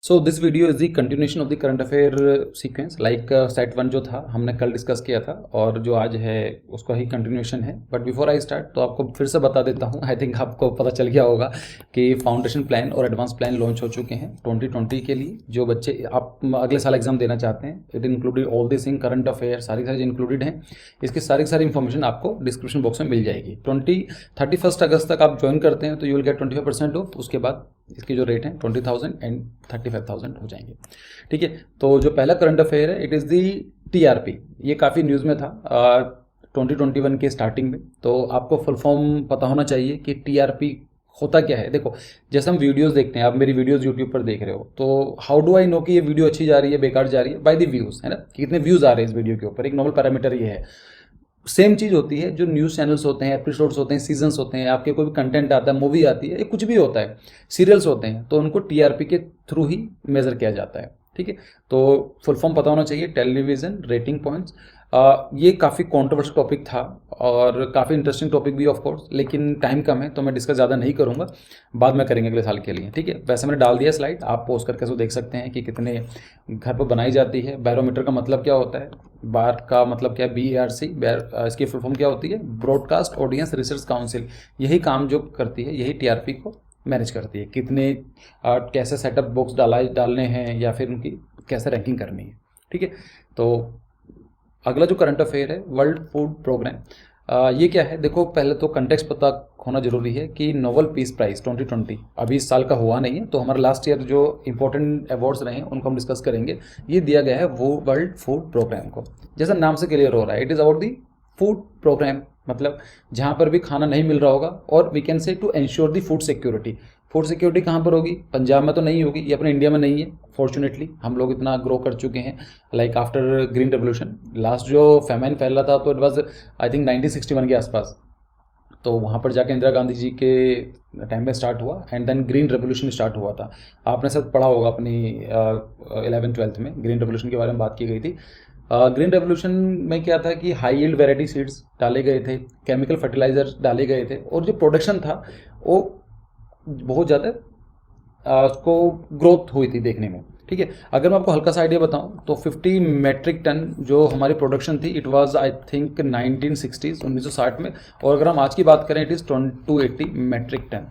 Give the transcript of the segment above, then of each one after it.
So this video is the continuation of the current affair sequence like set one जो था हमने कल discuss किया था और जो आज है उसका ही कंटिन्यूशन है। बट बिफोर आई स्टार्ट तो आपको फिर से बता देता हूँ, आई थिंक आपको पता चल गया होगा कि फाउंडेशन प्लान और एडवांस प्लान लॉन्च हो चुके हैं 2020 के लिए। जो बच्चे आप अगले साल एग्जाम देना चाहते हैं, it included all this in current affair, सारी इंक्लूडेड हैं। इसकी सारी इन्फॉर्मेशन आपको डिस्क्रिप्शन बॉक्स में मिल जाएगी। 31 अगस्त तक आप ज्वाइन करते हैं तो यू विल गेट 25% ऑफ। उसके बाद इसकी जो रेट है 20,000 एंड 35,000 हो जाएंगे। ठीक है, तो जो पहला करंट अफेयर है इट इज़ दी टीआरपी। ये काफ़ी न्यूज़ में था 2021 के स्टार्टिंग में, तो आपको फुल फॉर्म पता होना चाहिए कि टीआरपी होता क्या है। देखो, जैसे हम वीडियोस देखते हैं, आप मेरी वीडियोस यूट्यूब पर देख रहे हो, तो हाउ डू आई नो कि ये वीडियो अच्छी जा रही है बेकार जा रही है? बाय द व्यूज़, है ना, कि कितने व्यूज़ आ रहे हैं इस वीडियो के ऊपर। एक नॉर्मल पैरामीटर ये है। सेम चीज़ होती है जो न्यूज़ चैनल्स होते हैं, एपिसोड्स होते हैं, सीजन्स होते हैं, आपके कोई भी कंटेंट आता है, मूवी आती है, ये कुछ भी होता है, सीरियल्स होते हैं, तो उनको टीआरपी के थ्रू ही मेज़र किया जाता है। ठीक है, तो फुल फॉर्म पता होना चाहिए, टेलीविज़न रेटिंग पॉइंट्स। ये काफ़ी कॉन्ट्रोवर्शियल टॉपिक था और काफ़ी इंटरेस्टिंग टॉपिक भी ऑफ कोर्स, लेकिन टाइम कम है तो मैं डिस्कस ज़्यादा नहीं करूँगा, बाद में करेंगे अगले साल के लिए। ठीक है, वैसे मैंने डाल दिया स्लाइड, आप पोस्ट करके उसको देख सकते हैं कि कितने घर पर बनाई जाती है। बैरोमीटर का मतलब क्या होता है, बार का मतलब क्या है, BARC, इसकी फुल फॉर्म क्या होती है, ब्रॉडकास्ट ऑडियंस रिसर्च काउंसिल। यही काम जो करती है, यही टीआरपी को मैनेज करती है, कितने कैसे सेटअप बॉक्स डालने हैं या फिर उनकी कैसे रैंकिंग करनी है। ठीक है, तो अगला जो करंट अफेयर है वर्ल्ड फूड प्रोग्राम। ये क्या है, देखो पहले तो कंटेक्स्ट पता होना जरूरी है कि नोबेल पीस प्राइज 2020 अभी इस साल का हुआ नहीं है, तो हमारा लास्ट ईयर जो इंपॉर्टेंट अवार्ड्स रहे हैं उनको हम डिस्कस करेंगे। ये दिया गया है वो वर्ल्ड फूड प्रोग्राम को, जैसा नाम से क्लियर हो रहा है, it is about the food programme, मतलब जहाँ पर भी खाना नहीं मिल रहा होगा, और we can say to ensure the food security. Food security कहाँ पर होगी? पंजाब में तो नहीं होगी, ये अपने इंडिया में नहीं है। फॉर्चुनेटली हम लोग इतना ग्रो कर चुके हैं, like after green revolution. Last जो फेमाइन फैला था तो इट वॉज आई थिंक 1961 के आसपास, तो वहाँ पर जाके इंदिरा गांधी जी के टाइम में स्टार्ट हुआ and then green revolution start हुआ था। आपने सब पढ़ा होगा अपनी 11th-12th में, ग्रीन रेवोल्यूशन के बारे में बात की गई थी। ग्रीन रेवोल्यूशन में क्या था कि हाई यील्ड वैरायटी सीड्स डाले गए थे, केमिकल फर्टिलाइजर डाले गए थे, और जो प्रोडक्शन था वो बहुत ज़्यादा उसको ग्रोथ हुई थी देखने में। ठीक है, अगर मैं आपको हल्का सा आइडिया बताऊं तो 50 मेट्रिक टन जो हमारी प्रोडक्शन थी, it was I think 1960s में, और अगर हम आज की बात करें इट इज़ 280 मेट्रिक टन।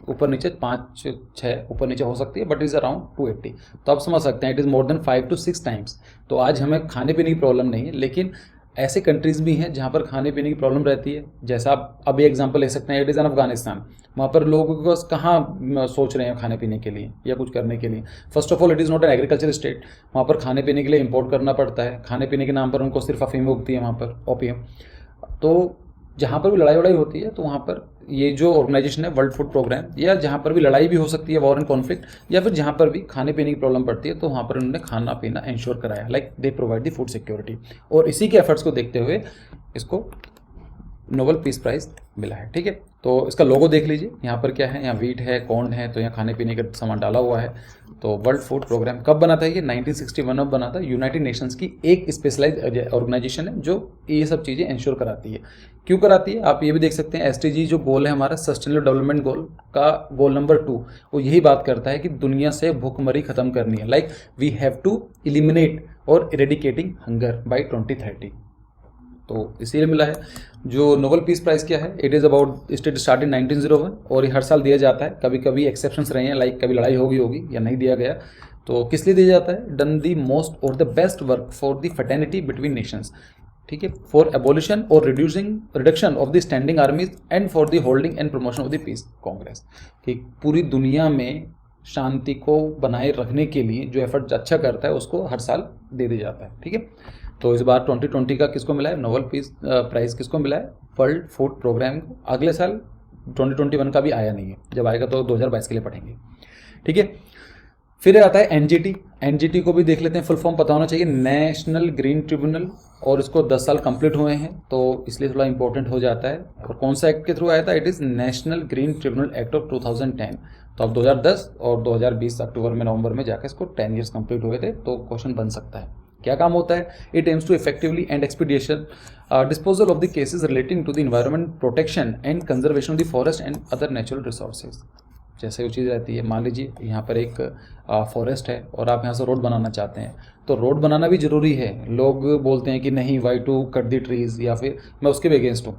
ऊपर नीचे 5-6 ऊपर नीचे हो सकती है, बट इज़ अराउंड 280। तो आप समझ सकते हैं it is more than 5 to 6 times. तो आज हमें खाने पीने की प्रॉब्लम नहीं है, लेकिन ऐसे कंट्रीज़ भी हैं जहाँ पर खाने पीने की प्रॉब्लम रहती है। जैसा आप अभी एग्जांपल ले सकते हैं, इट इज़ एन अफगानिस्तान। वहाँ पर लोग कहाँ सोच रहे हैं खाने पीने के लिए या कुछ करने के लिए? First of all it is not an agriculture state, वहाँ पर खाने पीने के लिए इंपोर्ट करना पड़ता है। खाने पीने के नाम पर उनको सिर्फ अफीम उगती है वहाँ पर, ओपियम। तो जहाँ पर भी लड़ाई वड़ाई होती है तो वहाँ पर ये जो ऑर्गेनाइजेशन है वर्ल्ड फूड प्रोग्राम, या जहाँ पर भी लड़ाई भी हो सकती है, वॉर एंड कॉन्फ्लिक्ट, या फिर जहाँ पर भी खाने पीने की प्रॉब्लम पड़ती है, तो वहाँ पर उन्होंने खाना पीना इंश्योर कराया, like they provide the food security. और इसी के एफर्ट्स को देखते हुए इसको नोबेल पीस प्राइज मिला है। ठीक है, तो इसका लोगो देख लीजिए, यहाँ पर क्या है, यहाँ वीट है, कॉर्न है, तो यहाँ खाने पीने का सामान डाला हुआ है। तो वर्ल्ड फूड प्रोग्राम कब बना था? ये 1961 में बना था। यूनाइटेड नेशंस की एक स्पेशलाइज ऑर्गेनाइजेशन है जो ये सब चीज़ें इंश्योर कराती है। क्यों कराती है आप ये भी देख सकते हैं। SDG जो गोल है हमारा, सस्टेनेबल डेवलपमेंट गोल का गोल नंबर 2, वो यही बात करता है कि दुनिया से भूखमरी खत्म करनी है, like we have to eliminate और इरेडिकेटिंग हंगर बाई 2030। तो इसीलिए मिला है। जो नोबेल पीस प्राइज़ क्या है, it is about start in 1901, और ये हर साल दिया जाता है। कभी कभी एक्सेप्शंस रहे हैं, लाइक कभी लड़ाई होगी या नहीं दिया गया। तो किस लिए दिया जाता है? डन दी मोस्ट और the best work for the fraternity between nations. ठीक है, फॉर एबोलिशन और reduction of the standing armies and for the holding and promotion of the peace congress. कि पूरी दुनिया में शांति को बनाए रखने के लिए जो एफर्ट अच्छा करता है उसको हर साल दे दिया जाता है। ठीक है, तो इस बार 2020 का किसको मिला है नोबेल पीस प्राइज़? किसको मिला है? वर्ल्ड फूड प्रोग्राम को। अगले साल 2021 का भी आया नहीं है, जब आएगा तो 2022 के लिए पढ़ेंगे। ठीक है, फिर आता है NGT को भी देख लेते हैं। फुल फॉर्म पता होना चाहिए, नेशनल ग्रीन ट्रिब्यूनल, और इसको 10 साल कंप्लीट हुए हैं, तो इसलिए थोड़ा इंपॉर्टेंट हो जाता है। और कौन सा एक्ट के थ्रू आया था? It is national green tribunal act of 2010। तो अब 2010 और 2020 अक्टूबर में नवंबर में जाकर इसको 10 ईयर्स कंप्लीट हुए थे। तो क्वेश्चन बन सकता है, क्या काम होता है? It aims to effectively and expedition disposal of the cases relating to the environment protection and conservation of the forest and other natural resources. जैसे वो चीज़ रहती है, मान लीजिए यहाँ पर एक फॉरेस्ट है और आप यहाँ से रोड बनाना चाहते हैं, तो रोड बनाना भी ज़रूरी है। लोग बोलते हैं कि नहीं, why to cut the trees, या फिर मैं उसके भी अगेंस्ट हूँ।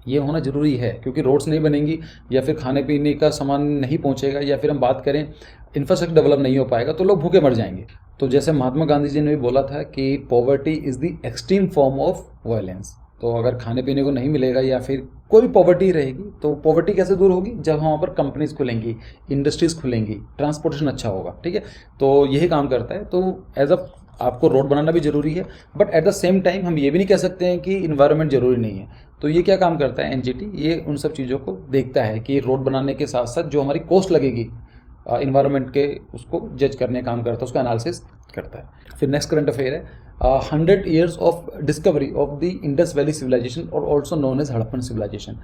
ये होना ज़रूरी है, क्योंकि रोड्स नहीं बनेंगी या फिर खाने पीने का सामान नहीं पहुँचेगा, या फिर हम बात करें इंफ्रास्ट्रक्चर डेवलप नहीं हो पाएगा, तो लोग भूखे मर जाएंगे। तो जैसे महात्मा गांधी जी ने भी बोला था कि poverty is the extreme form of violence. तो अगर खाने पीने को नहीं मिलेगा या फिर कोई भी पॉवर्टी रहेगी, तो पॉवर्टी कैसे दूर होगी? जब वहाँ पर कंपनीज खुलेंगी, इंडस्ट्रीज़ खुलेंगी, ट्रांसपोर्टेशन अच्छा होगा, ठीक है। तो यही काम करता है। तो एज अ आपको रोड बनाना भी ज़रूरी है, but at the same time हम ये भी नहीं कह सकते हैं कि इन्वायरमेंट ज़रूरी नहीं है। तो ये क्या काम करता है एनजीटी, ये उन सब चीज़ों को देखता है कि रोड बनाने के साथ साथ जो हमारी कॉस्ट लगेगी इन्वायरमेंट के, उसको जज करने का काम करता है, उसका एनालिसिस करता है। फिर नेक्स्ट करंट अफेयर है 100 years of discovery of the Indus valley civilisation और also known as Harappan civilisation.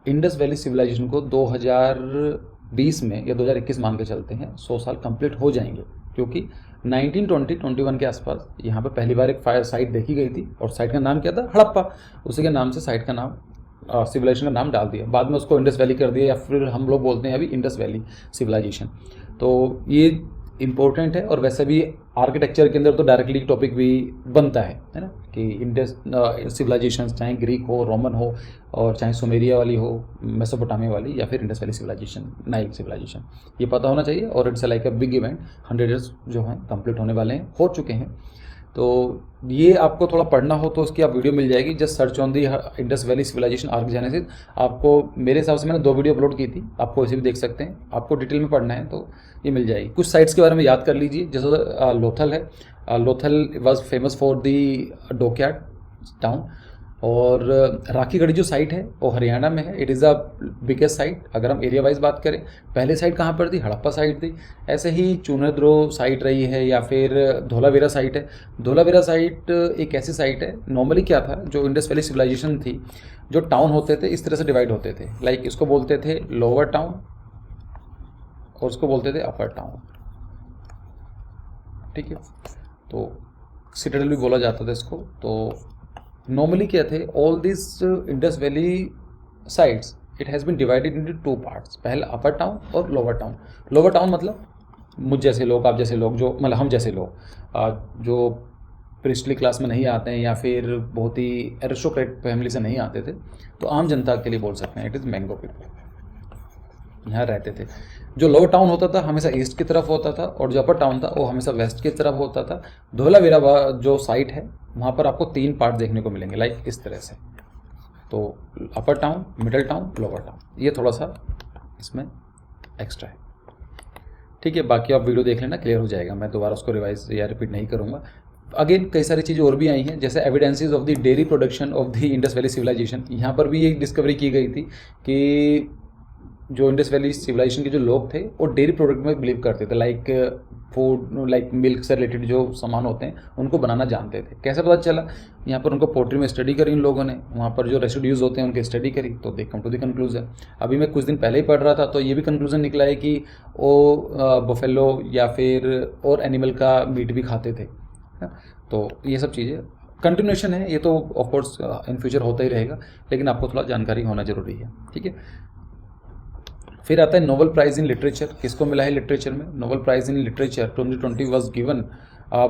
Indus valley civilisation को 2020 में या 2021 मान के चलते हैं 100 साल कंप्लीट हो जाएंगे, क्योंकि 1920-21 के आसपास यहाँ पर पहली बार एक फायर साइट देखी गई थी, और साइट का नाम क्या था? हड़प्पा। उसी के नाम से साइट का नाम, सिविलाइजेशन का नाम डाल दिया। बाद में उसको इंडस वैली कर दिया, या फिर हम लोग बोलते हैं अभी इंडस वैली सिविलाइजेशन। तो ये इम्पोर्टेंट है, और वैसे भी आर्किटेक्चर के अंदर तो डायरेक्टली टॉपिक भी बनता है ना, कि इंडस सिविलाइजेशन, चाहे ग्रीक हो, रोमन हो, और चाहे सुमेरिया वाली हो, मेसोपोटामिया वाली, या फिर Indus valley civilisation, Nile civilisation, ये पता होना चाहिए। और it's like a big event, 100 years जो हैं कंप्लीट होने वाले हैं, हो चुके हैं। तो ये आपको थोड़ा पढ़ना हो तो उसकी आप वीडियो मिल जाएगी, just search on the Indus valley civilisation आर्कजेनेसिस। आपको मेरे हिसाब से मैंने 2 वीडियो अपलोड की थी, आपको इसे भी देख सकते हैं। आपको डिटेल में पढ़ना है तो ये मिल जाएगी। कुछ साइट्स के बारे में याद कर लीजिए, जैसे लोथल है। Lothal was famous for the dockyard town. और राखीगढ़ी जो साइट है वो हरियाणा में है। It is the biggest site. अगर हम एरिया वाइज बात करें, पहले साइट कहाँ पर थी? हड़प्पा साइट थी। ऐसे ही चूनद्रो साइट रही है, या फिर धोलावीरा साइट है। धोलावीरा साइट एक ऐसी साइट है, नॉर्मली क्या था, जो इंडस वैली सिविलाइजेशन थी, जो टाउन होते थे इस तरह से डिवाइड होते थे। लाइक इसको बोलते थे लोअर टाउन और उसको बोलते थे अपर टाउन, ठीक है। तो सिटाडेल भी बोला जाता था इसको। तो नॉर्मली क्या थे, all this Indus Valley sites, it has been divided into 2 parts, पहले अपर टाउन और लोअर टाउन। लोअर टाउन मतलब मुझ जैसे लोग, आप जैसे लोग, जो मतलब हम जैसे लोग, जो प्रिस्टली क्लास में नहीं आते हैं, या फिर बहुत ही एरिस्टोक्रेट फैमिली से नहीं आते थे, तो आम जनता के लिए बोल सकते हैं, इट इज़ मैंगो पीपल यहाँ रहते थे। जो लोअर टाउन होता था हमेशा ईस्ट की तरफ होता था, और जो अपर टाउन था वो हमेशा वेस्ट की तरफ होता था। धोलावीरा जो साइट है वहाँ पर आपको 3 पार्ट देखने को मिलेंगे, लाइक इस तरह से। तो upper town, middle town, lower town, ये थोड़ा सा इसमें एक्स्ट्रा है, ठीक है। बाकी आप वीडियो देख लेना, क्लियर हो जाएगा। मैं दोबारा उसको रिवाइज या रिपीट नहीं करूँगा। अगेन कई सारी चीज़ें और भी आई हैं, जैसे evidences of the dairy production of the Indus valley civilisation. यहाँ पर भी ये डिस्कवरी की गई थी कि जो इंडस वैली सिविलाइजेशन के जो लोग थे वो डेयरी प्रोडक्ट में बिलीव करते थे, लाइक फूड, लाइक मिल्क से रिलेटेड जो सामान होते हैं उनको बनाना जानते थे। कैसे पता चला? यहाँ पर उनको पोल्ट्री में स्टडी करी इन लोगों ने, वहाँ पर जो रेसिड्यूज होते हैं उनकी स्टडी करी, तो दे कम टू द कंक्लूजन। अभी मैं कुछ दिन पहले ही पढ़ रहा था, तो ये भी कंक्लूजन निकला है कि वो बफेलो या फिर और एनिमल का मीट भी खाते थे। तो ये सब चीज़ें कंटिन्यूएशन है, ये तो ऑफकोर्स इन फ्यूचर होता ही रहेगा, लेकिन आपको थोड़ा जानकारी होना जरूरी है, ठीक है। फिर आता है नोबेल प्राइज़ इन लिटरेचर। किसको मिला है लिटरेचर में? Nobel prize in literature 2020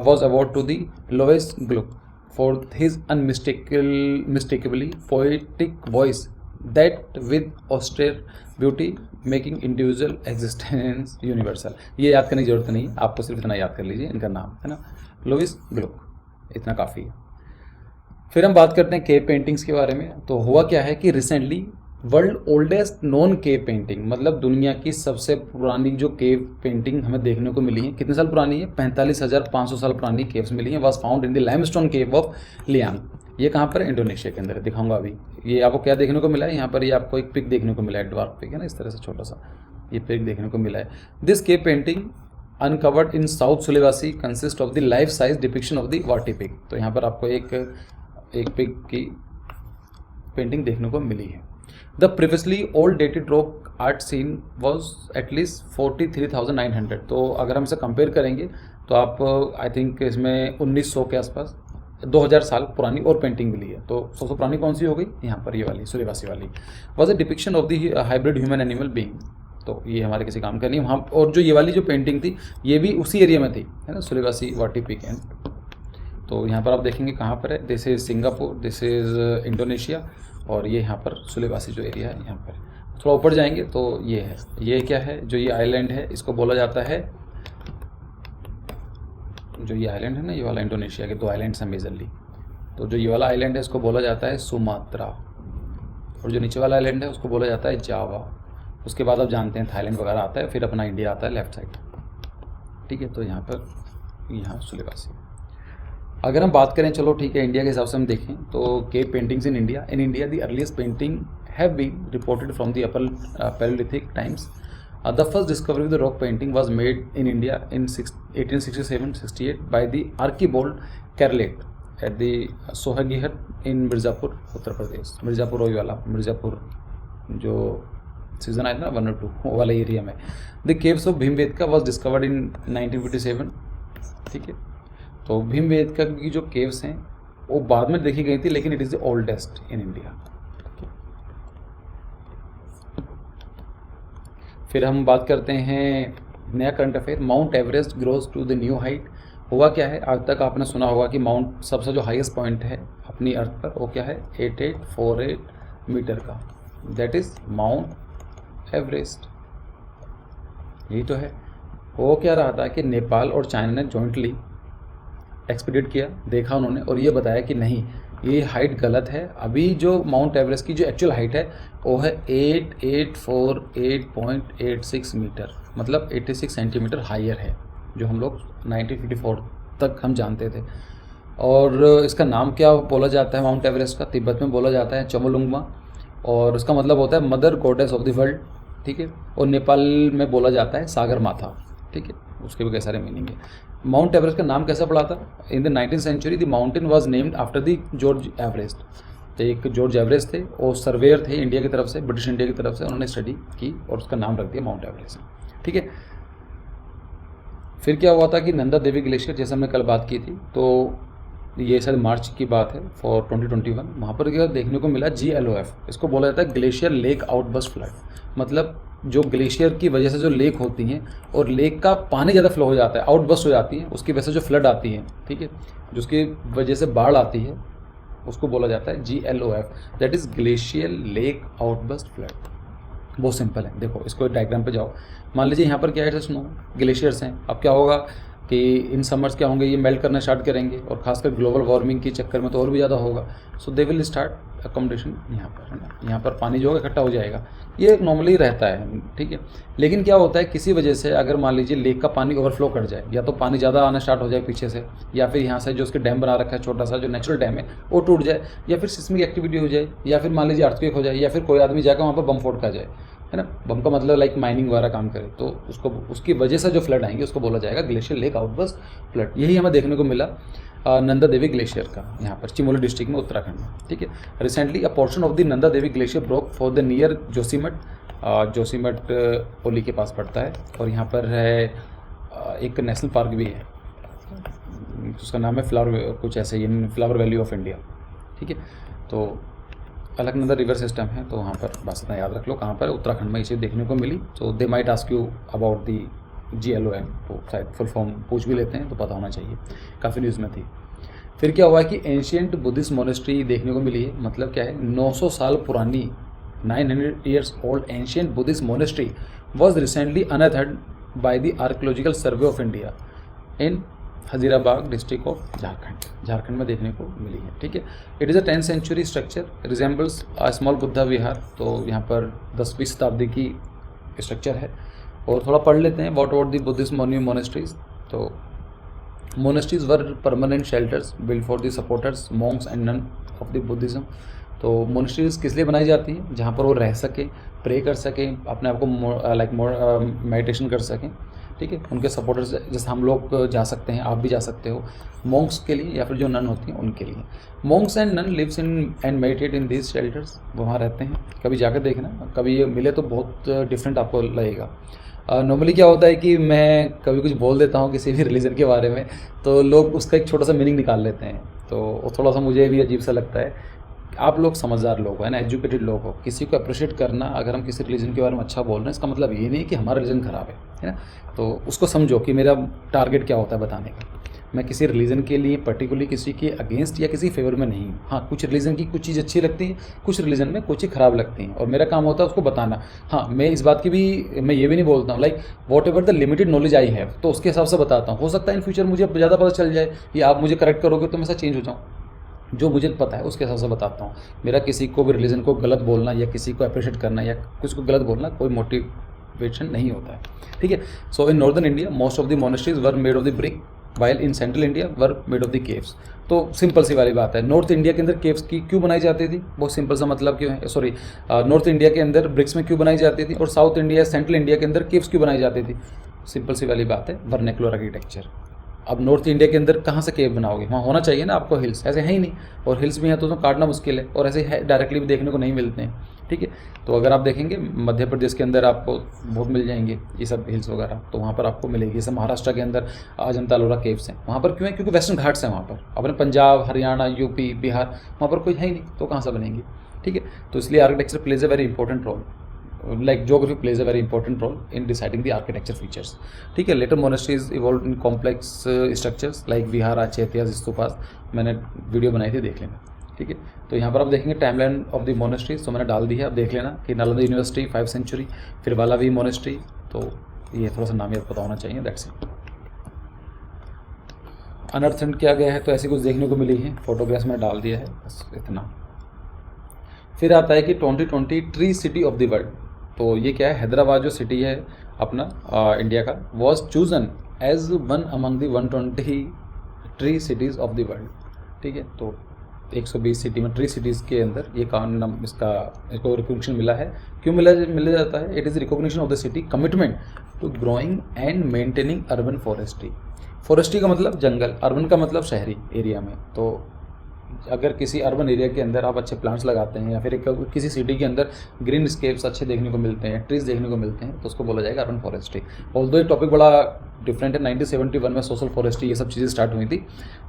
was award to the Lois Gluck for his unmistakably poetic voice that with austere beauty making individual existence universal। ये याद करने की जरूरत नहीं है, आपको सिर्फ इतना याद कर लीजिए, इनका नाम है ना, लोइस ग्लुक, इतना काफ़ी है। फिर हम बात करते हैं केव पेंटिंग्स के बारे में। तो हुआ क्या है कि recently world oldest non cave painting, मतलब दुनिया की सबसे पुरानी जो केव पेंटिंग हमें देखने को मिली है, कितने साल पुरानी है? 45,500 साल पुरानी केव्स मिली हैं। Was found in the limestone cave of Liang. ये कहाँ पर? इंडोनेशिया के अंदर। दिखाऊंगा अभी। ये आपको क्या देखने को मिला है यहाँ पर? ये आपको एक पिक देखने को मिला है, ड्वार्फ पिक है ना, इस तरह से छोटा सा ये पिक देखने को मिला है। This cave painting uncovered in south Sulawesi consist of the life size depiction of the warty pig. तो यहाँ पर आपको एक पिग की पेंटिंग देखने को मिली है। The previously old dated rock art scene was at least 43,900। तो अगर हम इसे कंपेयर करेंगे तो आप आई थिंक इसमें 1900 के आसपास 2000 साल पुरानी और पेंटिंग मिली है। तो सबसे पुरानी कौन सी हो गई? यहाँ पर ये वाली सुलेवासी वाली। Was a depiction of the hybrid human animal being. तो ये हमारे किसी काम का नहीं वहाँ। और जो ये वाली जो पेंटिंग थी ये भी उसी एरिया में थी, है ना, सुलेवासी वाटी पीक एंड। तो यहाँ पर आप देखेंगे कहाँ पर है, this is Singapore, this is Indonesia, और ये यहाँ पर सुलेवासी जो एरिया है यहाँ पर। थोड़ा ऊपर जाएंगे तो ये है, ये क्या है, जो ये आइलैंड है इसको बोला जाता है, जो ये आइलैंड है ना, ये वाला इंडोनेशिया के 2 आइलैंड्स हैं मेजरली, तो जो ये वाला आइलैंड है इसको बोला जाता है सुमात्रा, और जो नीचे वाला आइलैंड है उसको बोला जाता है जावा। उसके बाद आप जानते हैं थाईलैंड वगैरह आता है, फिर अपना इंडिया आता है लेफ्ट साइड, ठीक है। तो यहाँ पर यहाँ सुलेवासी। अगर हम बात करें, चलो ठीक है, इंडिया के हिसाब से हम देखें तो cave paintings in India the earliest painting have been reported from the upper palaeolithic times. The first discovery of the rock painting was made in India in 1867-68 by the Archibald Carlet at the Sohagihar in Mirzapur, Uttar Pradesh. Mirzapur वही वाला, मिर्ज़ापुर जो season आया था 1 और 2 वाला area में। The caves of Bhimbetka was discovered in 1957, ठीक है। तो भीमबेटका की जो केव्स हैं वो बाद में देखी गई थी, लेकिन it is the oldest in India. फिर हम बात करते हैं नया current affair, mount Everest grows to the new height. हुआ क्या है, आज तक आपने सुना होगा कि माउंट सबसे जो हाईएस्ट पॉइंट है अपनी अर्थ पर वो क्या है, 8848 मीटर का, दैट इज़ माउंट एवरेस्ट, यही तो है। वो क्या रहा था कि नेपाल और चाइना ने जॉइंटली एक्सपीडिट किया, देखा उन्होंने, और ये बताया कि नहीं, ये हाइट गलत है। अभी जो माउंट एवरेस्ट की जो एक्चुअल हाइट है वो है 8848.86 मीटर, मतलब 86 सेंटीमीटर हायर है, जो हम लोग 1954 तक हम जानते थे। और इसका नाम क्या बोला जाता है माउंट एवरेस्ट का, तिब्बत में बोला जाता है चमोलुंगमा, और उसका मतलब होता है mother goddess of the world, ठीक है। और नेपाल में बोला जाता है सागर माथा, ठीक है, उसके भी कई सारे मीनिंग है। माउंट एवरेस्ट का नाम कैसा पड़ा था, in the 19th century the mountain was named after the George Everest. तो एक जॉर्ज एवरेस्ट थे, वो सर्वेयर थे इंडिया की तरफ से, ब्रिटिश इंडिया की तरफ से, उन्होंने स्टडी की और उसका नाम रख दिया माउंट एवरेस्ट, ठीक है। फिर क्या हुआ था कि नंदा देवी ग्लेशियर, जैसे हमने कल बात की थी, तो ये शायद मार्च की बात है फॉर 2021, वहाँ पर क्या देखने को मिला, GLOF, इसको बोला जाता है ग्लेशियर लेक आउटबर्स्ट फ्लड। मतलब जो ग्लेशियर की वजह से जो लेक होती हैं और लेक का पानी ज़्यादा फ्लो हो जाता है, आउटबर्स्ट हो जाती है, उसकी वजह से जो फ्लड आती है, ठीक है, जिसकी वजह से बाढ़ आती है, उसको बोला जाता है GLOF, that is glacier lake outburst flood. बहुत सिंपल है, देखो इसको डायग्राम पे जाओ, मान लीजिए यहाँ पर क्या है, स्नो ग्लेशियर्स हैं। अब क्या होगा कि इन समर्स क्या होंगे, ये मेल्ट करना स्टार्ट करेंगे, और खासकर ग्लोबल वार्मिंग के चक्कर में तो और भी ज़्यादा होगा। सो दे विल स्टार्ट अकोमोडेशन यहाँ पर, है ना, यहाँ पर पानी जो है इकट्ठा हो जाएगा, ये एक नॉर्मली रहता है, ठीक है। लेकिन क्या होता है, किसी वजह से अगर मान लीजिए लेक का पानी ओवरफ्लो कर जाए, या तो पानी ज़्यादा आना स्टार्ट हो जाए पीछे से, या फिर यहाँ से जो उसके डैम बना रखा है छोटा सा जो नेचुरल डैम है वो टूट जाए, या फिर सिस्मिक एक्टिविटी हो जाए, या फिर मान लीजिए अर्थक्वेक हो जाए, या फिर कोई आदमी जाकर वहाँ पर बम फोड़ का जाए, है ना, बम का मतलब लाइक माइनिंग वगैरह काम करे, तो उसको उसकी वजह से जो फ्लड आएंगे उसको बोला जाएगा ग्लेशियर लेक आउटबर्स्ट फ्लड। यही हमें देखने को मिला नंदा देवी ग्लेशियर का, यहाँ पर चिमोली डिस्ट्रिक्ट में, उत्तराखंड में, ठीक है। Recently a portion of the Nanda Devi glacier broke for the near Joshimath, Joshimath Auli के पास पड़ता है, और यहाँ पर है एक नेशनल पार्क भी है, उसका नाम है फ्लावर, कुछ ऐसे ही, फ्लावर वैली ऑफ इंडिया, ठीक है। तो अलकनंदा रिवर सिस्टम है, तो वहाँ पर बस इतना याद रख लो, कहाँ पर, उत्तराखंड में इसे देखने को मिली। तो they might ask you about the GLOM, तो शायद फुल फॉर्म पूछ भी लेते हैं, तो पता होना चाहिए, काफ़ी न्यूज़ में थी। फिर क्या हुआ कि एंशियंट बुद्धिस्ट मोनेस्ट्री देखने को मिली है, मतलब क्या है, 900 साल पुरानी 900 years old ancient Buddhist monastery was recently unearthed by the Archaeological Survey of India in Hazaribagh district of Jharkhand में देखने को मिली है, ठीक है। It is a 10th century structure, resembles a small Buddha vihar. तो यहाँ पर 10वीं शताब्दी की स्ट्रक्चर है। और थोड़ा पढ़ लेते हैं what about the Buddhist monasteries. तो monasteries were permanent shelters build for the supporters monks and nun of the Buddhism. तो मोनेस्ट्रीज किस लिए बनाई जाती हैं, जहाँ पर वो रह सकें, प्रे कर सकें, अपने आप को लाइक मेडिटेशन कर सकें, ठीक है। उनके सपोर्टर्स जैसे हम लोग जा सकते हैं, आप भी जा सकते हो, मॉन्क्स के लिए या फिर जो नन होती हैं उनके लिए। Monks and nun lives in and meditate in these shelters, वहाँ रहते हैं। कभी जाकर देखना, कभी ये मिले तो बहुत डिफरेंट आपको लगेगा। नॉर्मली क्या होता है कि मैं कभी कुछ बोल देता हूँ किसी भी रिलीजन के बारे में, तो लोग उसका एक छोटा सा मीनिंग निकाल लेते हैं, तो वो थोड़ा सा मुझे भी अजीब सा लगता है। आप लोग समझदार लोग हो, है ना, एजुकेटेड लोग हो, किसी को अप्रिशिएट करना, अगर हम किसी रिलीजन के बारे में अच्छा बोल रहे हैं इसका मतलब ये नहीं कि हमारा रिलीजन ख़राब है ना। तो उसको समझो कि मेरा टारगेट क्या होता है बताने का। मैं किसी रिलीजन के लिए पर्टिकुलरली किसी के अगेंस्ट या किसी फेवर में नहीं हूँ। हाँ, कुछ रिलीजन की कुछ चीज़ अच्छी लगती है, कुछ रिलीजन में कुछ चीज़ ख़राब लगती हैं, और मेरा काम होता है उसको बताना। हाँ, मैं इस बात की भी, मैं ये भी नहीं बोलता हूँ like what ever the limited knowledge I have, तो उसके हिसाब से बताता हूँ। हो सकता है इन फ्यूचर मुझे ज़्यादा पता चल जाए या आप मुझे करेक्ट करोगे तो मैं ऐसा चेंज हो जाऊँ। जो मुझे पता है उसके हिसाब से बताता हूँ। मेरा किसी को भी रिलीजन को गलत बोलना या किसी को अप्रिशिएट करना या किसी को गलत बोलना कोई मोटिवेशन नहीं होता है, ठीक है। So in northern India most of the monasteries were made of the brick, while in central India were made of the caves. तो सिंपल सी वाली बात है, नॉर्थ इंडिया के अंदर केव्स की क्यों बनाई जाती थी, बहुत सिंपल सा मतलब क्यों है, सॉरी, नॉर्थ इंडिया के अंदर ब्रिक्स में क्यों बनाई जाती थी, और साउथ इंडिया सेंट्रल इंडिया के अंदर केव्स क्यों बनाई जाती थी। सिंपल सी वाली बात है, वर्नेकुलर आर्किटेक्चर। अब नॉर्थ इंडिया के अंदर कहाँ से केव बनाओगे, वहाँ होना चाहिए ना आपको हिल्स, ऐसे है ही नहीं, और हिल्स भी हैं तो काटना मुश्किल है, और ऐसे है डायरेक्टली भी देखने को नहीं मिलते हैं, ठीक है। तो अगर आप देखेंगे मध्य प्रदेश के अंदर आपको बहुत मिल जाएंगे ये सब हिल्स वगैरह, तो वहाँ पर आपको मिलेगी। जैसे महाराष्ट्र के अंदर अजंता एलोरा केव्स हैं, वहाँ पर क्यों है, क्योंकि वेस्टर्न घाट्स हैं वहाँ पर। अपने पंजाब, हरियाणा, यूपी, बिहार, वहाँ पर कोई है ही नहीं, तो कहाँ से बनेंगी, ठीक है। तो इसलिए architecture plays a very important role, like geography plays a very important role in deciding the architecture features, ठीक है। later monasteries evolved in complex structures like vihara, चैत्यास, stupas, मैंने वीडियो बनाई थी, देख लेना, ठीक है। तो यहाँ पर आप देखेंगे टाइमलाइन ऑफ द मोनेस्ट्रीज, तो मैंने डाल दी है, आप देख लेना कि नालंदा यूनिवर्सिटी 5th सेंचुरी, फिर बालावी मोनेस्ट्री, तो ये थोड़ा सा नाम याद पता होना चाहिए, दैट्स इट। अनर्थन किया गया है तो ऐसी कुछ देखने को मिली है, फोटोग्राफ्स में डाल दिया है, बस इतना। फिर आता है कि 2020 tree city of the world. तो ये क्या है, हैदराबाद जो सिटी है अपना इंडिया का, was chosen as one among the 120 tree cities of the world, ठीक है। तो 120 सिटी में ट्री सिटीज़ के अंदर ये नाम इसको रिकॉग्निशन मिला है। क्यों मिला जाता है, it is recognition of the city commitment to growing and maintaining urban forestry. Forestry का मतलब जंगल, अर्बन का मतलब शहरी एरिया में। तो अगर किसी अर्बन एरिया के अंदर आप अच्छे प्लांट्स लगाते हैं या फिर किसी सिटी के अंदर ग्रीन स्केप्स अच्छे देखने को मिलते हैं, ट्रीज देखने को मिलते हैं, तो उसको बोला जाएगा अर्बन फॉरेस्ट्री। ऑल्दो ये टॉपिक बड़ा डिफरेंट है, 1971 में सोशल फॉरेस्ट्री ये सब चीज़ें स्टार्ट हुई थी,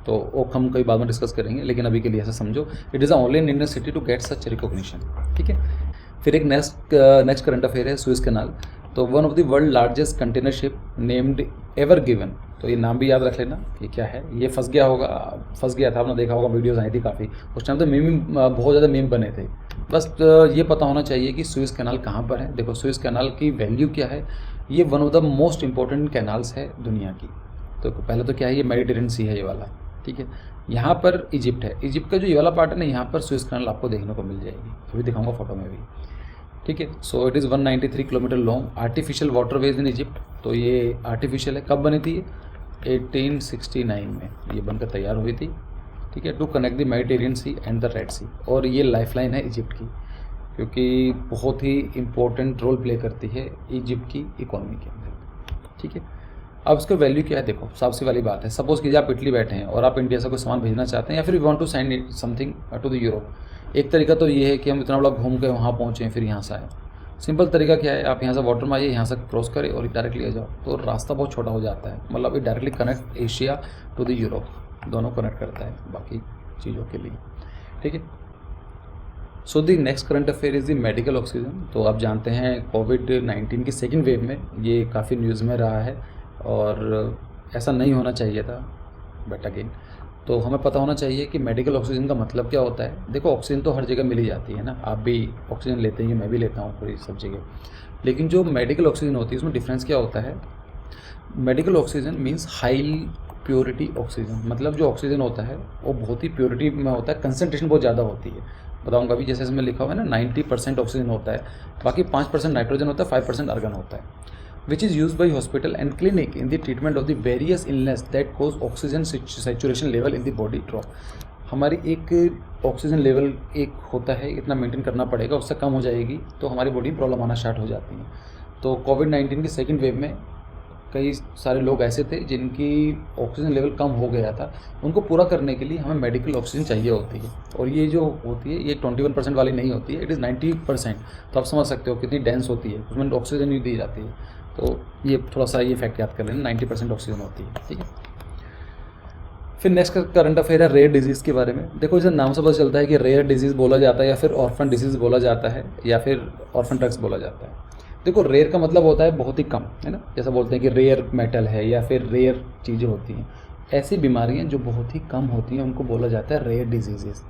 तो वो हम कई बाद में डिस्कस करेंगे, लेकिन अभी के लिए ऐसा समझो it is the only in Indian city to get such recognition, ठीक है। फिर एक नेक्स्ट करंट अफेयर है सुएज कैनाल। तो one of the world largest container ship named Ever Given, तो ये नाम भी याद रख लेना कि क्या है। ये फंस गया था, आपने देखा होगा, वीडियोस आई थी काफ़ी, उस टाइम तो मीम बहुत ज़्यादा मीम बने थे। बस ये पता होना चाहिए कि सुएज कैनाल कहाँ पर है। देखो सुएज कैनाल की वैल्यू क्या है, ये one of the most important canals है दुनिया की। तो पहले तो क्या है, ये मेडिटेरेनियन सी है ये वाला, ठीक है। यहाँ पर इजिप्ट है, इजिप्ट का जो ये वाला पार्ट है ना, यहाँ पर सुएज कैनाल आपको देखने को मिल जाएगी, अभी दिखाऊंगा फोटो में भी, ठीक है। So it is 193 kilometre long artificial waterways in Egypt. तो ये आर्टिफिशियल है, कब बनी थी ये, 1869 में ये बनकर तैयार हुई थी, ठीक है, to connect the Mediterranean sea and the red sea. और ये लाइफलाइन है इजिप्ट की, क्योंकि बहुत ही इंपॉर्टेंट रोल प्ले करती है इजिप्ट की इकोनॉमी के अंदर, ठीक है। अब इसका वैल्यू क्या है, देखो साफ सी वाली बात है। सपोज कीजिए आप इटली बैठे हैं और आप इंडिया से कोई सामान भेजना चाहते हैं, या फिर you want to send something to the Europe. एक तरीका तो ये है कि हम इतना बड़ा घूम के वहाँ पहुँचें फिर यहाँ से आए। सिंपल तरीका क्या है, आप यहाँ से वाटर में आइए, यहाँ से क्रॉस करें और डायरेक्टली आ जाओ, तो रास्ता बहुत छोटा हो जाता है। मतलब ये directly connect Asia to the Europe, दोनों कनेक्ट करता है बाकी चीज़ों के लिए, ठीक है। So the next current affair is the medical oxygen. तो आप जानते हैं कोविड-19 की सेकेंड वेव में ये काफ़ी न्यूज़ में रहा है, और ऐसा नहीं होना चाहिए था, बट अगेन तो हमें पता होना चाहिए कि मेडिकल ऑक्सीजन का मतलब क्या होता है। देखो ऑक्सीजन तो हर जगह मिल ही जाती है ना, आप भी ऑक्सीजन लेते हैं, मैं भी लेता हूँ पूरी सब जगह, लेकिन जो मेडिकल ऑक्सीजन होती है उसमें डिफरेंस क्या होता है। Medical oxygen means high purity oxygen, मतलब जो ऑक्सीजन होता है वो बहुत ही प्योरिटी में होता है, कंसनट्रेशन बहुत ज़्यादा होती है। बताऊँगा अभी, जैसे इसमें लिखा हुआ है ना 90% ऑक्सीजन होता है, बाकी 5% नाइट्रोजन होता है, 5% आर्गन होता है, which is used by hospital and clinic in the treatment of the various illness that cause oxygen saturation level in the body drop। हमारी एक ऑक्सीजन लेवल एक होता है, इतना मेंटेन करना पड़ेगा, उससे कम हो जाएगी तो हमारी बॉडी में प्रॉब्लम आना स्टार्ट हो जाती है। तो कोविड-19 की सेकेंड वेव में कई सारे लोग ऐसे थे जिनकी ऑक्सीजन लेवल कम हो गया था, उनको पूरा करने के लिए हमें मेडिकल ऑक्सीजन चाहिए होती है, और ये जो होती है ये 21% वाली नहीं होती है, इट इज़ 90%। तो आप समझ सकते हो कितनी डेंस होती है, उसमें ऑक्सीजन नहीं दी जाती है। तो ये थोड़ा सा ये फैक्ट याद कर लेना, 90% ऑक्सीजन होती है, ठीक है। फिर नेक्स्ट करंट अफेयर है रेयर डिजीज़ के बारे में। देखो इसे नाम से पता चलता है कि रेयर डिजीज़ बोला जाता है या फिर ऑर्फन डिजीज़ बोला जाता है या फिर ऑर्फन ड्रग्स बोला जाता है। देखो रेयर का मतलब होता है बहुत ही कम, है ना, जैसा बोलते हैं कि रेयर मेटल है या फिर रेयर चीज़ें होती हैं। ऐसी बीमारियाँ जो बहुत ही कम होती हैं उनको बोला जाता है रेयर डिजीज़।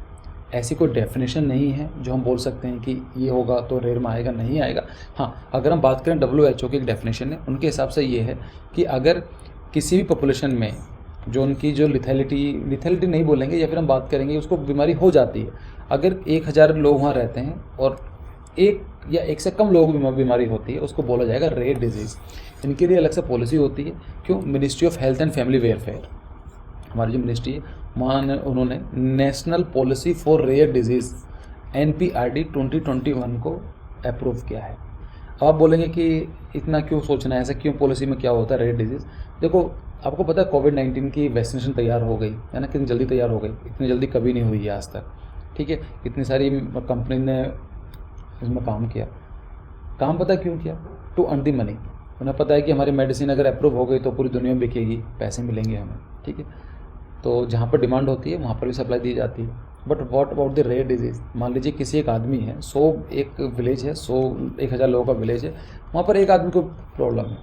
ऐसी कोई डेफिनेशन नहीं है जो हम बोल सकते हैं कि ये होगा तो रेयर में आएगा, नहीं आएगा। हाँ, अगर हम बात करें WHO की एक डेफिनेशन है, उनके हिसाब से ये है कि अगर किसी भी पॉपुलेशन में जो उनकी जो लिथैलिटी नहीं बोलेंगे या फिर हम बात करेंगे उसको बीमारी हो जाती है, अगर 1000 लोग वहाँ रहते हैं और एक या एक से कम लोगों को बीमारी होती है, उसको बोला जाएगा रेयर डिजीज़। इनके लिए अलग से पॉलिसी होती है। क्यों? Ministry of health and family welfare, हमारी जो मिनिस्ट्री है वहाँ उन्होंने national policy for rare disease NPRD 2021 को अप्रूव किया है। अब आप बोलेंगे कि इतना क्यों सोचना है, ऐसा क्यों, पॉलिसी में क्या होता है रेयर डिजीज़? देखो आपको पता है कोविड-19 की वैक्सीनेशन तैयार हो गई है ना, कितनी जल्दी तैयार हो गई, इतनी जल्दी कभी नहीं हुई है आज तक। ठीक है, इतनी सारी कंपनी ने इसमें काम किया। काम पता क्यों किया? To earn the money. उन्हें पता है कि हमारी मेडिसिन अगर अप्रूव हो गई तो पूरी दुनिया में बिकेगी, पैसे मिलेंगे हमें। ठीक है, तो जहाँ पर डिमांड होती है वहाँ पर भी सप्लाई दी जाती है। But what about the rare disease? मान लीजिए किसी एक आदमी है, 100 एक विलेज है, 1000 लोगों का विलेज है, वहाँ पर एक आदमी को प्रॉब्लम है,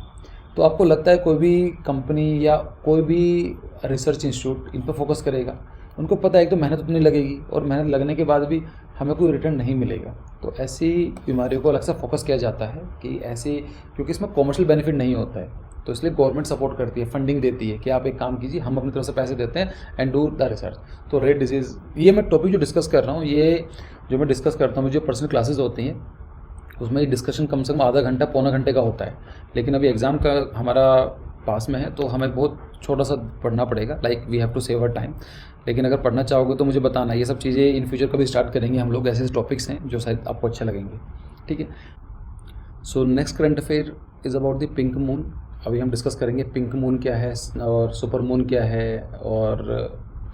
तो आपको लगता है कोई भी कंपनी या कोई भी रिसर्च इंस्टीट्यूट इन पर फोकस करेगा? उनको पता है कि तो मेहनत उतनी लगेगी और मेहनत लगने के बाद भी हमें कोई रिटर्न नहीं मिलेगा। तो ऐसी बीमारियों को अलग से फोकस किया जाता है कि ऐसी, क्योंकि इसमें कॉमर्शियल बेनिफिट नहीं होता है, तो इसलिए गवर्नमेंट सपोर्ट करती है, फंडिंग देती है कि आप एक काम कीजिए, हम अपनी तरफ से पैसे देते हैं एंड डू द रिसर्च। तो रेयर डिजीज़, ये मैं टॉपिक जो डिस्कस कर रहा हूँ, ये जो मैं डिस्कस करता हूँ, जो पर्सनल क्लासेस होती हैं उसमें ये डिस्कशन कम से कम आधा घंटा पौना घंटे का होता है। लेकिन अभी एग्ज़ाम का हमारा पास में है तो हमें बहुत छोटा सा पढ़ना पड़ेगा, like we have to save our time. लेकिन अगर पढ़ना चाहोगे तो मुझे बताना, ये सब चीज़ें इन फ्यूचर कभी स्टार्ट करेंगे हम लोग, ऐसे टॉपिक्स हैं जो शायद आपको अच्छे लगेंगे। ठीक है, so next current affair is about the pink moon. अभी हम डिस्कस करेंगे पिंक मून क्या है और सुपर मून क्या है और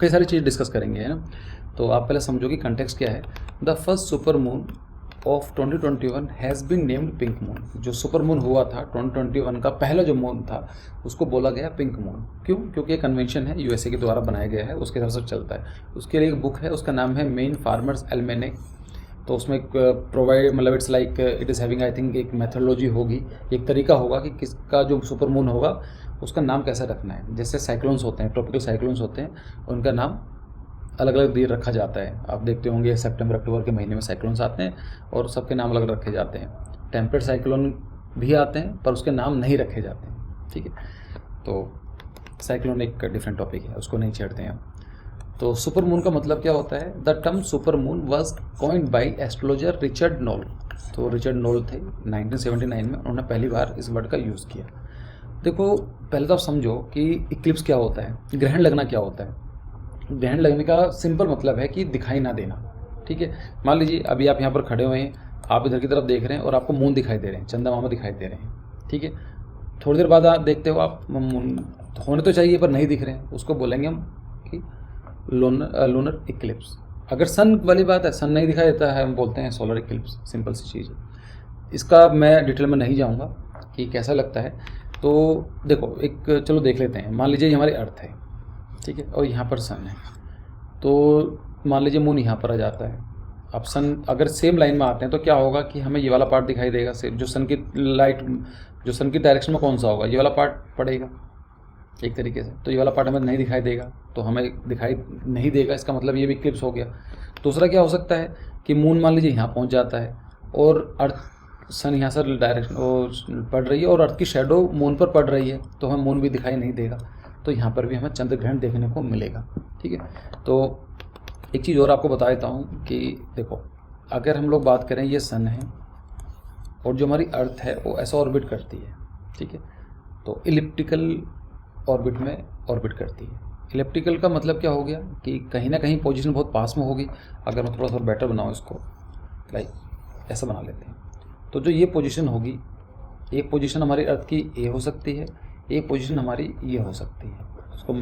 कई सारी चीज़ डिस्कस करेंगे, है ना। तो आप पहले समझो कि कंटेक्स्ट क्या है। The first super moon of 2021 has been named pink moon. जो सुपर मून हुआ था 2021 का पहला जो मून था उसको बोला गया पिंक मून। क्यों? क्योंकि एक कन्वेंशन है USA के द्वारा बनाया गया है, उसके हिसाब से चलता है। उसके लिए एक बुक है, उसका नाम है मेन फार्मर्स एल्मेनेक। तो उसमें प्रोवाइड, मतलब it's like it is having, I think एक मेथोडोलॉजी होगी, एक तरीका होगा कि किसका जो सुपर मून होगा उसका नाम कैसे रखना है। जैसे साइक्लोन्स होते हैं, ट्रॉपिकल साइक्लोन्स होते हैं, उनका नाम अलग अलग दिए रखा जाता है। आप देखते होंगे सितंबर अक्टूबर के महीने में साइक्लोन्स आते हैं और सबके नाम अलग रखे जाते हैं। टेम्परेट साइक्लोन भी आते हैं पर उसके नाम नहीं रखे जाते हैं। ठीक है, तो साइक्लोन एक डिफरेंट टॉपिक है, उसको नहीं छेड़ते हैं। तो सुपर मून का मतलब क्या होता है? The term super moon was coined by astrologer Richard Nolle. तो रिचर्ड नोल थे, 1979 में उन्होंने पहली बार इस वर्ड का यूज़ किया। देखो पहले तो आप समझो कि इक्लिप्स क्या होता है, ग्रहण लगना क्या होता है। ग्रहण लगने का सिंपल मतलब है कि दिखाई ना देना। ठीक है, मान लीजिए अभी आप यहाँ पर खड़े हुए हैं, आप इधर की तरफ देख रहे हैं और आपको मून दिखाई दे रहे हैं, चंदा मामा दिखाई दे रहे हैं। ठीक है, थोड़ी देर बाद आप देखते हो आप मून होने तो चाहिए पर नहीं दिख रहे हैं, उसको बोलेंगे हम कि लूनर इक्लिप्स। अगर सन वाली बात है, सन नहीं दिखाई देता है, हम बोलते हैं सोलर इक्लिप्स। सिंपल सी चीज़ है। इसका मैं डिटेल में नहीं जाऊँगा कि कैसा लगता है। तो देखो एक चलो देख लेते हैं। मान लीजिए हमारी अर्थ है, ठीक है, और यहाँ पर सन है, तो मान लीजिए मून यहाँ पर आ जाता है। अब सन अगर सेम लाइन में आते हैं तो क्या होगा कि हमें ये वाला पार्ट दिखाई देगा, सेम जो सन की लाइट, जो सन की डायरेक्शन में कौन सा होगा, ये वाला पार्ट पड़ेगा एक तरीके से। तो ये वाला पार्ट हमें नहीं दिखाई देगा, तो हमें दिखाई नहीं देगा, इसका मतलब ये भी इक्लिप्स हो गया। दूसरा क्या हो सकता है कि मून मान लीजिए यहाँ पहुँच जाता है और अर्थ, सन यहाँ से डायरेक्शन पड़ रही है और अर्थ की शेडो मून पर पड़ रही है, तो हमें मून भी दिखाई नहीं देगा। तो यहाँ पर भी हमें चंद्र ग्रहण देखने को मिलेगा। ठीक है, तो एक चीज़ और आपको बता देता हूँ कि देखो अगर हम लोग बात करें, ये सन है और जो हमारी अर्थ है वो ऐसा ऑर्बिट करती है। ठीक है, तो इलिप्टिकल ऑर्बिट में ऑर्बिट करती है। इलिप्टिकल का मतलब क्या हो गया कि कहीं ना कहीं पोजीशन बहुत पास में होगी। अगर मैं थोड़ा सा बेटर बनाऊँ इसको, लाइक ऐसा बना लेते हैं, तो जो ये पोजीशन होगी, एक पोजीशन हमारी अर्थ की ए हो सकती है, एक पोजीशन हमारी ये हो सकती है, उसको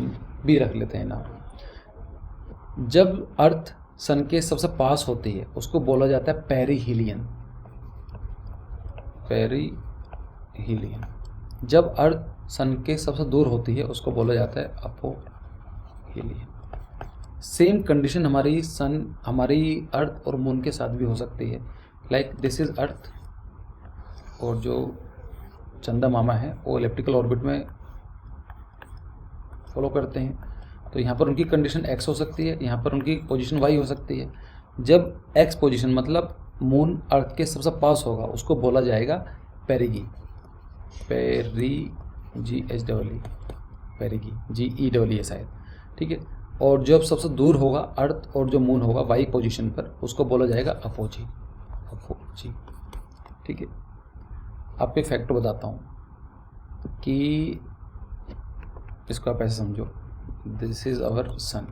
बी रख लेते हैं ना। जब अर्थ सन के सबसे पास होती है उसको बोला जाता है पेरिहीलियन। पेरिहीलियन। जब अर्थ सन के सबसे दूर होती है उसको बोला जाता है ये लिए सेम कंडीशन हमारी सन, हमारी अर्थ और मून के साथ भी हो सकती है। लाइक दिस इज अर्थ और जो चंदा मामा है वो इलिप्टिकल ऑर्बिट में फॉलो करते हैं, तो यहाँ पर उनकी कंडीशन एक्स हो सकती है, यहाँ पर उनकी पोजीशन वाई हो सकती है। जब एक्स पोजीशन मतलब मून अर्थ के सबसे पास होगा उसको बोला जाएगा पेरिगी, पेरिगी शायद, ठीक है। और जब सबसे दूर होगा अर्थ और जो मून होगा वाई पोजीशन पर उसको बोला जाएगा अपोजी, ठीक है। आपको एक फैक्ट बताता हूँ कि इसको आप ऐसे समझो, दिस इज आवर सन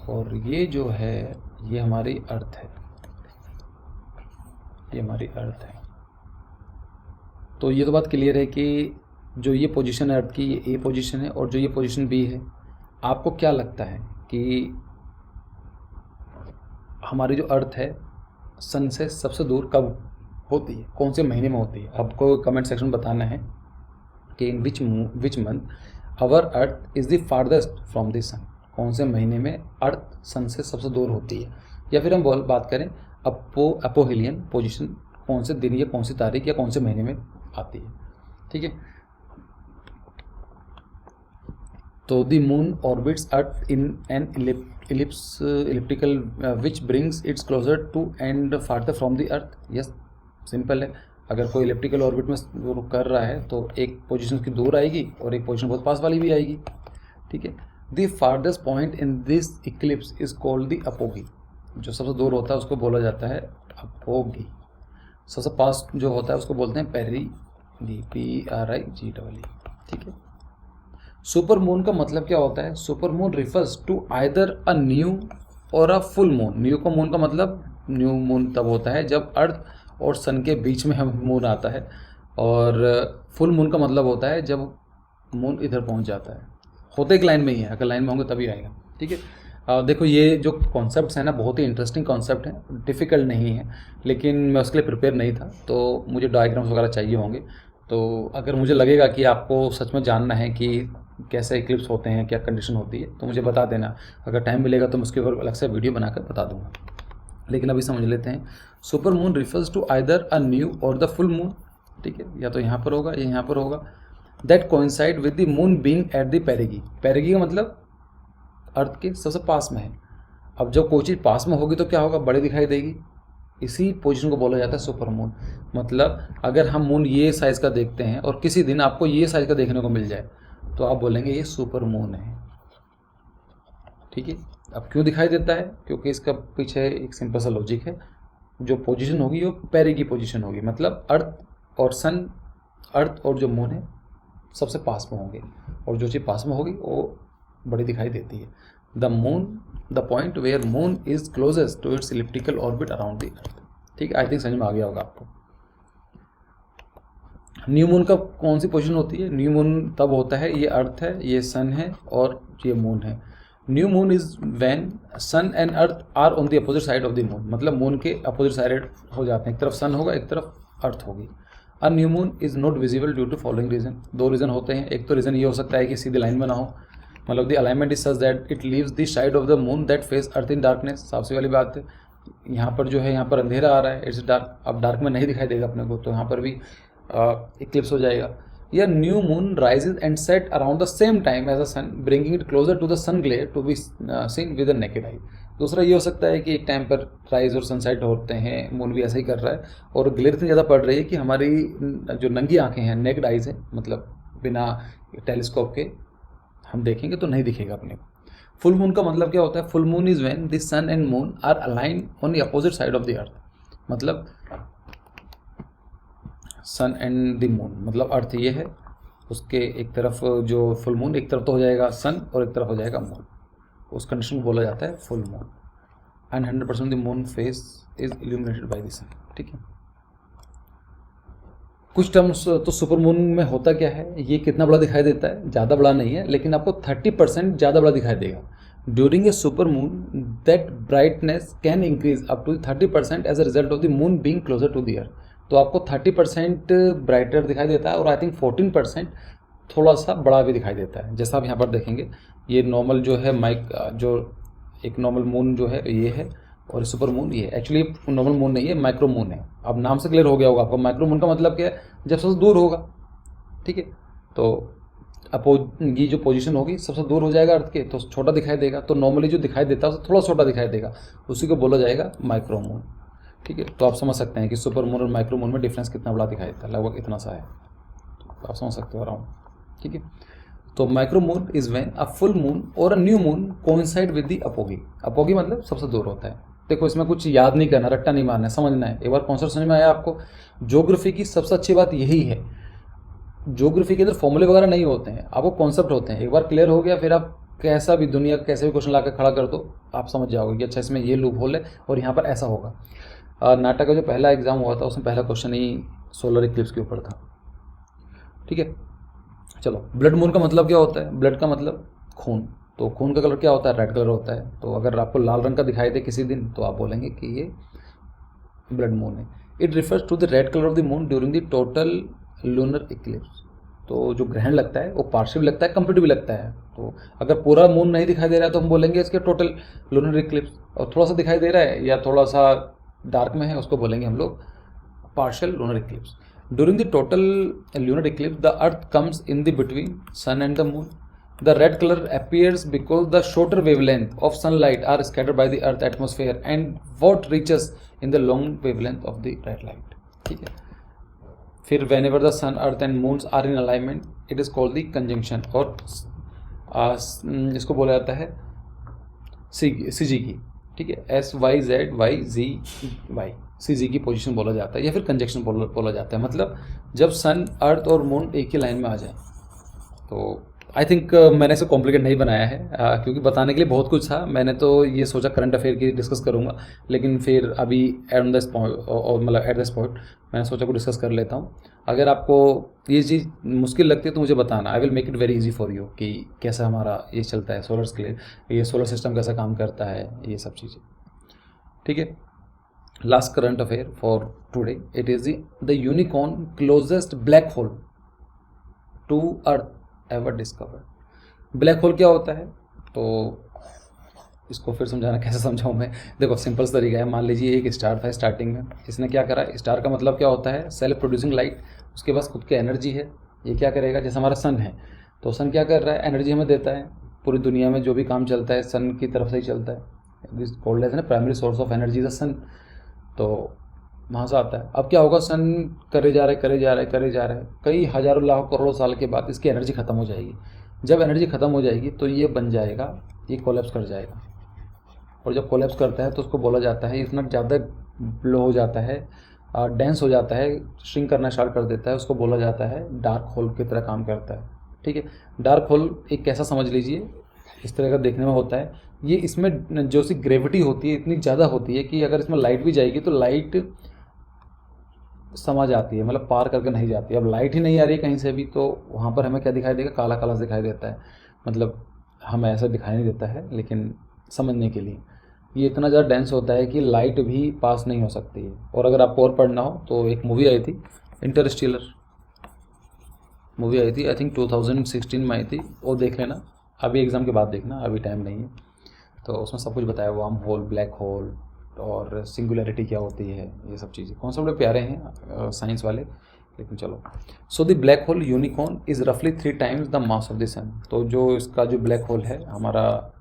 और ये जो है ये हमारी अर्थ है, ये हमारी अर्थ है। तो ये तो बात क्लियर है कि जो ये पोजीशन है अर्थ की, ये ए पोजीशन है और जो ये पोजीशन बी है। आपको क्या लगता है कि हमारी जो अर्थ है सन से सबसे दूर कब होती है, कौन से महीने में होती है? आपको कमेंट सेक्शन में बताना है कि in which month our earth is the farthest from the sun, कौन से महीने में अर्थ सन से सबसे दूर होती है। या फिर हम बात करें अपोहिलियन पोजीशन, कौन से दिन या कौन सी तारीख या कौन से महीने में आती है, ठीक है। तो the moon orbits earth in an elliptical which brings it closer to and farther from the earth। Yes, simple है। अगर कोई इलिप्टिकल ऑर्बिट में वो कर रहा है तो एक पोजीशन की दूर आएगी और एक पोजीशन बहुत पास वाली भी आएगी, ठीक है। The farthest point in this eclipse is called the apogee, जो सबसे दूर होता है उसको बोला जाता है अपोगी। सबसे पास जो होता है उसको बोलते हैं पेरिगी, PRIGE, ठीक है। सुपर मून का मतलब क्या होता है? Super moon refers to either a new or a full moon. New का मून का मतलब न्यू मून तब होता है जब अर्थ और सन के बीच में मून आता है, और फुल मून का मतलब होता है जब मून इधर पहुंच जाता है। होते एक लाइन में ही है, अगर लाइन में होंगे तभी आएगा, ठीक है। देखो ये जो कॉन्सेप्ट्स हैं ना बहुत ही इंटरेस्टिंग कॉन्सेप्ट हैं, डिफ़िकल्ट नहीं है, लेकिन मैं उसके लिए प्रिपेयर नहीं था तो मुझे डायग्राम्स वगैरह चाहिए होंगे। तो अगर मुझे लगेगा कि आपको सच में जानना है कि कैसे इक्लिप्स होते हैं, क्या कंडीशन होती है, तो मुझे बता देना। अगर टाइम मिलेगा तो मैं उसके ऊपर अलग से वीडियो बनाकर बता दूंगा, लेकिन अभी समझ लेते हैं। Super moon refers to either a new or the full moon, ठीक है, या तो यहाँ पर होगा या यहाँ पर होगा। That coincide with the moon being at the perigee. Perigee का मतलब अर्थ के सबसे पास में है। अब जब कोई चीज़ पास में होगी तो क्या होगा? बड़ी दिखाई देगी। इसी पोजीशन को बोला जाता है सुपर मून। मतलब अगर हम मून ये साइज़ का देखते हैं और किसी दिन आपको ये साइज़ का देखने को मिल जाए तो आप बोलेंगे ये सुपर मून है, ठीक है। अब क्यों दिखाई देता है? क्योंकि इसका पीछे एक सिंपल सा लॉजिक है। जो पोजीशन होगी वो पेरिगी पोजीशन होगी, मतलब अर्थ और सन, अर्थ और जो मून है सबसे पास में होंगे, और जो चीज़ पास में होगी वो बड़ी दिखाई देती है। The moon, the point where moon is closest to its elliptical orbit around the earth, ठीक है। आई थिंक समझ में आ गया होगा आपको। न्यू मून का कौन सी पोजीशन होती है? न्यू मून तब होता है, ये अर्थ है, ये सन है और ये मून है। New moon is when sun and earth are on the opposite side of the moon, मतलब मून के अपोजिट साइड हो जाते हैं, एक तरफ सन होगा एक तरफ अर्थ होगी। A new moon is not visible due to following reason. दो रीज़न होते हैं। एक तो रीज़न ये हो सकता है कि सीधी लाइन में ना हो, मतलब the alignment is such that it leaves the side of the moon that face earth in darkness. साफ सी वाली बात है, यहाँ पर जो है यहाँ पर अंधेरा आ रहा है, इट्स डार्क, अब डार्क में नहीं दिखाई देगा अपने को, तो यहाँ पर भी इक्लिप्स हो जाएगा। या new moon rises and set around the same time as a sun, bringing it closer to the sun glare to be seen with the naked eye. दूसरा ये हो सकता है कि एक टाइम पर राइज और सनसेट होते हैं, मून भी ऐसा ही कर रहा है, और ग्लेयर इतनी ज़्यादा पड़ रही है कि हमारी जो नंगी आंखें हैं, नेकेड आइज है, मतलब बिना टेलीस्कोप के हम देखेंगे तो नहीं दिखेगा अपने को। फुल मून का मतलब क्या होता है? Full moon is when the sun and moon are align on the opposite side of the earth. मतलब सन एंड द मून, मतलब अर्थ ये है, उसके एक तरफ जो फुल मून, एक तरफ तो हो जाएगा सन और एक तरफ हो जाएगा मून, उस कंडीशन को बोला जाता है full moon. And 100% the moon face is illuminated by the sun, ठीक है। कुछ टर्म्स तो सुपर मून में होता क्या है, ये कितना बड़ा दिखाई देता है? ज़्यादा बड़ा नहीं है, लेकिन आपको 30% ज़्यादा बड़ा दिखाई देगा। During a super moon that brightness can increase up to 30% as a result of the moon being closer to the earth. तो आपको 30% ब्राइटर दिखाई देता है, और आई थिंक 14% थोड़ा सा बड़ा भी दिखाई देता है। जैसा आप यहाँ पर देखेंगे, ये नॉर्मल जो है जो एक नॉर्मल मून जो है ये है, और सुपर मून ये है। एक्चुअली नॉर्मल मून नहीं है, माइक्रो मून है। अब नाम से क्लियर हो गया होगा आपको, माइक्रो मून का मतलब क्या है, जब सबसे दूर होगा, ठीक है। तो ये जो पोजीशन होगी सबसे दूर हो जाएगा अर्थ के, तो छोटा दिखाई देगा। तो नॉर्मली जो दिखाई देता है उससे थोड़ा छोटा दिखाई देगा, उसी को बोला जाएगा माइक्रो मून, ठीक है। तो आप समझ सकते हैं कि सुपर मून और माइक्रो मून में डिफरेंस कितना बड़ा दिखाई देता है, लगभग इतना सा है। तो आप समझ सकते हो अराउंड, ठीक है। तो micro moon is when a full moon और a new moon coincide with the apogee. Apogee मतलब सबसे दूर होता है। देखो, इसमें कुछ याद नहीं करना, रट्टा नहीं मारना है, समझना है। एक बार कॉन्सेप्ट समझ में आया आपको। ज्योग्राफी की सबसे अच्छी बात यही है, ज्योग्राफी के अंदर फॉर्मूले वगैरह नहीं होते हैं, आपको कॉन्सेप्ट होते हैं। एक बार क्लियर हो गया, फिर आप कैसा भी दुनिया का कैसे भी क्वेश्चन लाकर खड़ा कर दो, आप समझ जाओगे कि अच्छा इसमें ये लूप होल है और यहाँ पर ऐसा होगा। नाटक का जो पहला एग्जाम हुआ था उसमें पहला क्वेश्चन ही सोलर इक्लिप्स के ऊपर था, ठीक है। चलो, ब्लड मून का मतलब क्या होता है? ब्लड का मतलब खून। तो खून का कलर क्या होता है? रेड कलर होता है। तो अगर आपको लाल रंग का दिखाई दे किसी दिन, तो आप बोलेंगे कि ये ब्लड मून है। It refers to the red colour of the moon during the total lunar eclipse. तो जो ग्रहण लगता है वो पार्शियल भी लगता है, कंप्लीट भी लगता है। तो अगर पूरा मून नहीं दिखाई दे रहा है तो हम बोलेंगे इसके टोटल लूनर इक्लिप्स, और थोड़ा सा दिखाई दे रहा है या थोड़ा सा डार्क में है उसको बोलेंगे हम लोग partial lunar Eclipse. During the total lunar eclipse, the Earth comes in the between Sun and the Moon. The red color appears because the shorter wavelength of sunlight are scattered by the Earth atmosphere and what reaches in the long wavelength of the red light. ठीक है। फिर whenever the sun, earth and moons are in alignment, it is called the conjunction, और इसको बोला जाता है CG की, ठीक है। SYZYZY CG की पोजीशन बोला जाता है, या फिर कंजक्शन बोला जाता है। मतलब जब सन, अर्थ और मून एक ही लाइन में आ जाए। तो आई थिंक मैंने इसे कॉम्प्लिकेट नहीं बनाया है, क्योंकि बताने के लिए बहुत कुछ था। मैंने तो ये सोचा करंट अफेयर की डिस्कस करूंगा, लेकिन फिर अभी एट दिस पॉइंट मैंने सोचा को डिस्कस कर लेता हूँ। अगर आपको ये चीज़ मुश्किल लगती है तो मुझे बताना, I will make it very easy for you कि कैसा हमारा ये चलता है सोलर स्केल, ये सोलर सिस्टम कैसा काम करता है, ये सब चीज़ें, ठीक है। Last current affair for today, it is the unicorn closest black hole to Earth ever discovered. Black hole क्या होता है? तो इसको फिर समझाना, कैसे समझाऊँ मैं? देखो, सिंपल तरीका है। मान लीजिए एक स्टार था स्टार्टिंग में, इसने क्या करा? स्टार का मतलब क्या होता है? Self producing light. उसके पास खुद की एनर्जी है। ये क्या करेगा? जैसे हमारा सन है, तो सन क्या कर रहा है? एनर्जी हमें देता है। पूरी दुनिया में जो भी काम चलता है सन की तरफ से ही चलता है। This called as primary source of energy the sun. तो वहाँ से आता है। अब क्या होगा? सन करे जा रहे कई हजारों लाखों करोड़ों साल के बाद इसकी एनर्जी खत्म हो जाएगी। जब एनर्जी खत्म हो जाएगी तो ये बन जाएगा, ये कोलैप्स कर जाएगा। और जब कोलैप्स करता है तो उसको बोला जाता है, इतना ज़्यादा लो हो जाता है, डेंस हो जाता है, श्रिंक करना स्टार्ट कर देता है, उसको बोला जाता है डार्क होल की तरह काम करता है, ठीक है। डार्क होल एक कैसा समझ लीजिए, इस तरह का देखने में होता है। ये इसमें जो सी ग्रेविटी होती है इतनी ज़्यादा होती है कि अगर इसमें लाइट भी जाएगी तो लाइट समा जाती है, मतलब पार करके नहीं जाती। अब लाइट ही नहीं आ रही है कहीं से भी, तो वहाँ पर हमें क्या दिखाई देगा? काला काला दिखाई देता है। मतलब हमें ऐसा दिखाई नहीं देता है, लेकिन समझने के लिए ये इतना ज़्यादा डेंस होता है कि लाइट भी पास नहीं हो सकती है। और अगर आपको और पढ़ना हो तो एक मूवी आई थी, इंटरस्टेलर मूवी आई थी, आई थिंक 2016 में आई थी, वो देख लेना। अभी एग्ज़ाम के बाद देखना, अभी टाइम नहीं है। तो उसमें सब कुछ बताया, वार्म होल, ब्लैक होल और सिंगुलैरिटी क्या होती है, ये सब चीज़ें। कॉन्सेप्ट बड़े प्यारे हैं साइंस वाले, लेकिन चलो। So the black hole unicorn is रफली 3 times the mass of the sun. तो जो इसका जो ब्लैक होल है हमारा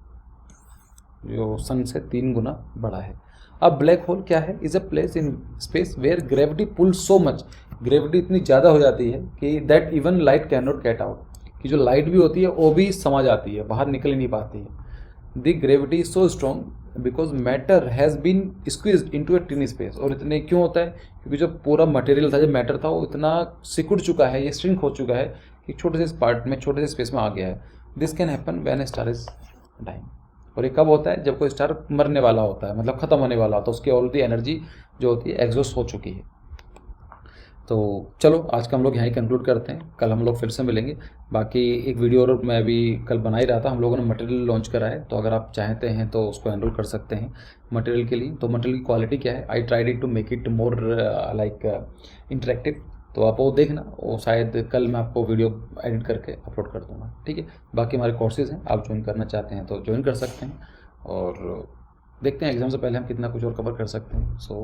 जो सन से 3 गुना बड़ा है। अब ब्लैक होल क्या है? Is a place in space where gravity pull so much, gravity इतनी ज़्यादा हो जाती है कि that even light can not get out, कि जो लाइट भी होती है वो भी समा जाती है, बाहर निकल ही नहीं पाती है। The gravity is so strong because matter has been squeezed into a tiny space. और इतने क्यों होता है? क्योंकि जो पूरा मटेरियल था, जो मैटर था, वो इतना सिकुड़ चुका है, ये श्रिंक हो चुका है कि छोटे से पार्ट में, छोटे से स्पेस में आ गया है। This can happen when a star is dying. और ये कब होता है? जब कोई स्टार मरने वाला होता है, मतलब ख़त्म होने वाला होता है, उसकी ऑलरेडी एनर्जी जो होती है एग्जॉस्ट हो चुकी है। तो चलो, आज का हम लोग यहाँ ही कंक्लूड करते हैं। कल हम लोग फिर से मिलेंगे। बाकी एक वीडियो और मैं अभी कल बना ही रहा था, हम लोगों ने मटेरियल लॉन्च करा है, तो अगर आप चाहते हैं तो उसको एनरोल कर सकते हैं मटेरियल के लिए। तो मटेरियल की क्वालिटी क्या है? I tried it to make it more like interactive, तो आप वो देखना, वो शायद कल मैं आपको वीडियो एडिट करके अपलोड कर दूँगा, ठीक है। बाकी हमारे कोर्सेज़ हैं, आप ज्वाइन करना चाहते हैं तो ज्वाइन कर सकते हैं, और देखते हैं एग्ज़ाम से पहले हम कितना कुछ और कवर कर सकते हैं। सो